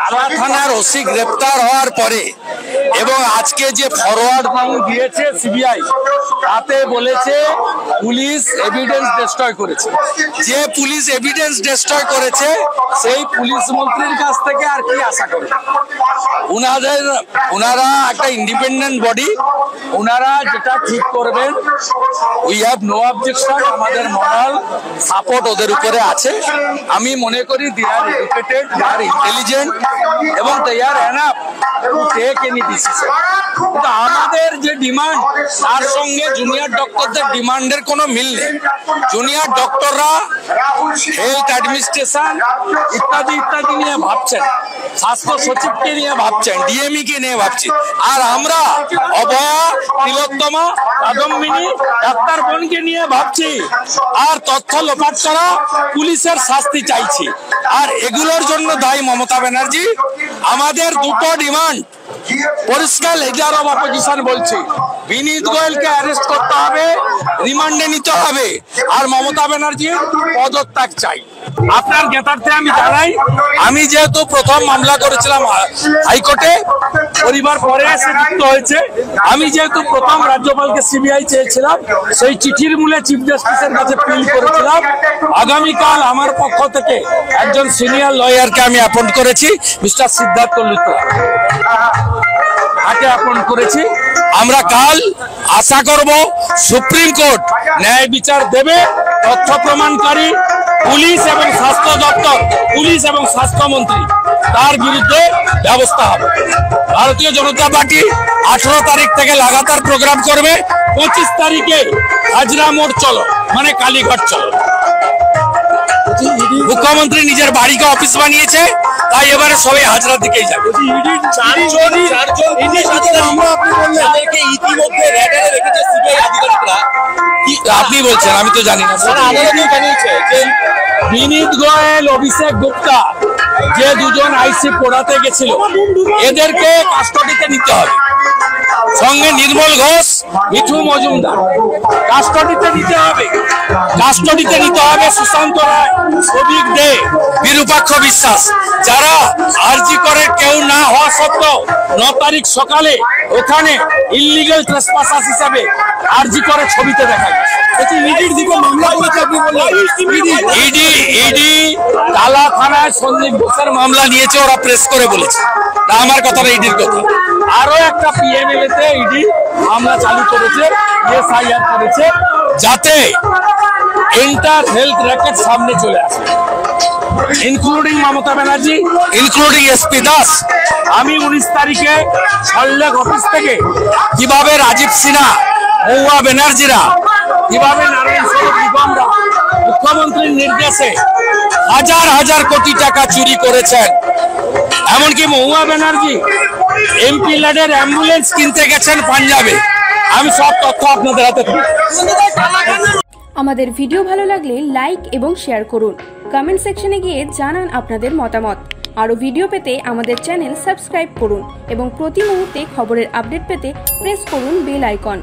টালা থানার ওসি গ্রেপ্তার হওয়ার পরে এবং আজকে যে ফরওয়ার্ড দিয়েছে সিবিআই তাতে বলেছে পুলিশ এভিডেন্স ডিস্ট্রয় করেছে। যে পুলিশ এভিডেন্স ডিস্ট্রয় করেছে সেই পুলিশ মন্ত্রীর কাছ থেকে আর কি আশা করে? ওনারা একটা ইন্ডিপেন্ডেন্ট বডি, ওনারা যেটা ঠিক করবেন উই হ্যাভ নো অবজেকশন। আমাদের মোরাল সাপোর্ট ওদের উপরে আছে। আমি মনে করি দে are educated, they are intelligent এবং they are enough to take any decision. কিন্তু আমাদের যে ডিমান্ড তার সঙ্গে জুনিয়র ডক্টরদের ডিমান্ডের কোনো মিল নেই। জুনিয়র ডক্টররা হেলথ অ্যাডমিনিস্ট্রেশন ইত্যাদি ইত্যাদি নিয়ে ভাবছেন, স্বাস্থ্য সচিবকে নিয়ে ভাবছেন, ডিএমই কে নিয়ে ভাবছেন, আর আমরা অভয়া, তিলোত্তমা, কাদম্বিনী, ডাক্তার বোনকে নিয়ে ভাবছি আর তথ্য লোপাট করা পুলিশের শাস্তি চাইছি। আর এগুলোর জন্য দায়ী মমতা ব্যানার্জি। আমাদের দুটো ডিমান্ড পরিষ্কার লিডার অফ অপোজিশন বলছি, বিনীত গোয়েলকে অ্যারেস্ট করতে হবে, রিমান্ডে নিতে হবে, আর মমতা ব্যানার্জির পদত্যাগ চাই। আপনার জ্ঞাতার্থে আমি জানাই, আমি যেহেতু প্রথম মামলা করেছিলাম হাইকোর্টে, পরিবার পরে এসে যুক্ত হয়েছে, আমি যেহেতু প্রথম রাজ্যপালকে সিবিআই চেয়েছিলাম, সেই চিঠির মূলে চিফ জাস্টিসের কাছে পিল করেছিলাম। আগামীকাল আমার পক্ষ থেকে একজন সিনিয়র লয়ারকে আমি অ্যাপয়েন্ট করেছি, মিস্টার সিদ্ধার্থ লুথরা, তাকে অ্যাপয়েন্ট করেছি। আমরা কাল আশা করব সুপ্রিম কোর্ট ন্যায় বিচার দেবে, তথ্য প্রমাণকারী পুলিশ এবং স্বাস্থ্য দপ্তর, পুলিশ এবং স্বাস্থ্যমন্ত্রী তার বিরুদ্ধে ব্যবস্থা হবে। ভারতীয় জনতা পার্টি 18 তারিখ থেকে লাগাতার প্রোগ্রাম করবে। 25 তারিখে হাজরা মোড় চলো, মানে কালীঘাট চলো। মুখ্যমন্ত্রী নিজের বাড়িকে অফিস বানিয়েছে, তাই এবারে সবাই হাজরার দিকেই যাবে। আপনি বলছেন, আমি তো জানি না। বিনীত গোয়েল, অভিষেক গুপ্তা যে দুজন আইসি পড়াতে গেছিল, এদেরকে কাস্টডিতে নিতে হবে। সঙ্গে নির্মল ঘোষ, মিঠু মজুমদার কাস্টডিতে নিতে হবে। কাস্টডিতে নিতে হবে সুশান্ত রায়, শ্রমিক দে, বিরূপাক্ষ বিশ্বাস, যারা আরজি করে কেউ না হওয়া সত্ত্বেও 9 তারিখ সকালে ওখানে ইলিগাল ট্রেসপাসার হিসাবে আরজি করে ছবিতে দেখা গেছে। ইডি টালা থানায় সন্দীপ ঘোষের মামলা নিয়েছে, ওরা প্রেস করে বলেছে। তা আমার কথাটা ইডির কথা। আরো একটা পিএমএলএতে ইডি মামলা চালু করেছে, এসআইআর করেছে, যাতে এন্টার হেলথ রেকর্ড সামনে চলে আসে, including Mamata Banerjee, including SP Das. আমি 19 তারিখে সল্লেখ অফিস থেকে কিভাবে রাজীব সিনহা, মহুয়া ব্যানার্জিরা, কিভাবে নারায়ণ স্বরূপ নিগমরা মুখ্যমন্ত্রীর নির্দেশে হাজার হাজার কোটি টাকা চুরি করেছেন। এমনকি মহুয়া ব্যানার্জি এমপি ল্যাডের অ্যাম্বুলেন্স কিনতে গেছেন পাঞ্জাবে। আমি সব তথ্য আপনাদের হাতে তুলে। আমাদের ভিডিও ভালো লাগলে লাইক এবং শেয়ার করুন। কমেন্ট সেকশনে গিয়ে জানান আপনাদের মতামত। আরও ভিডিও পেতে আমাদের চ্যানেল সাবস্ক্রাইব করুন এবং প্রতি মুহূর্তে খবরের আপডেট পেতে প্রেস করুন বেল আইকন।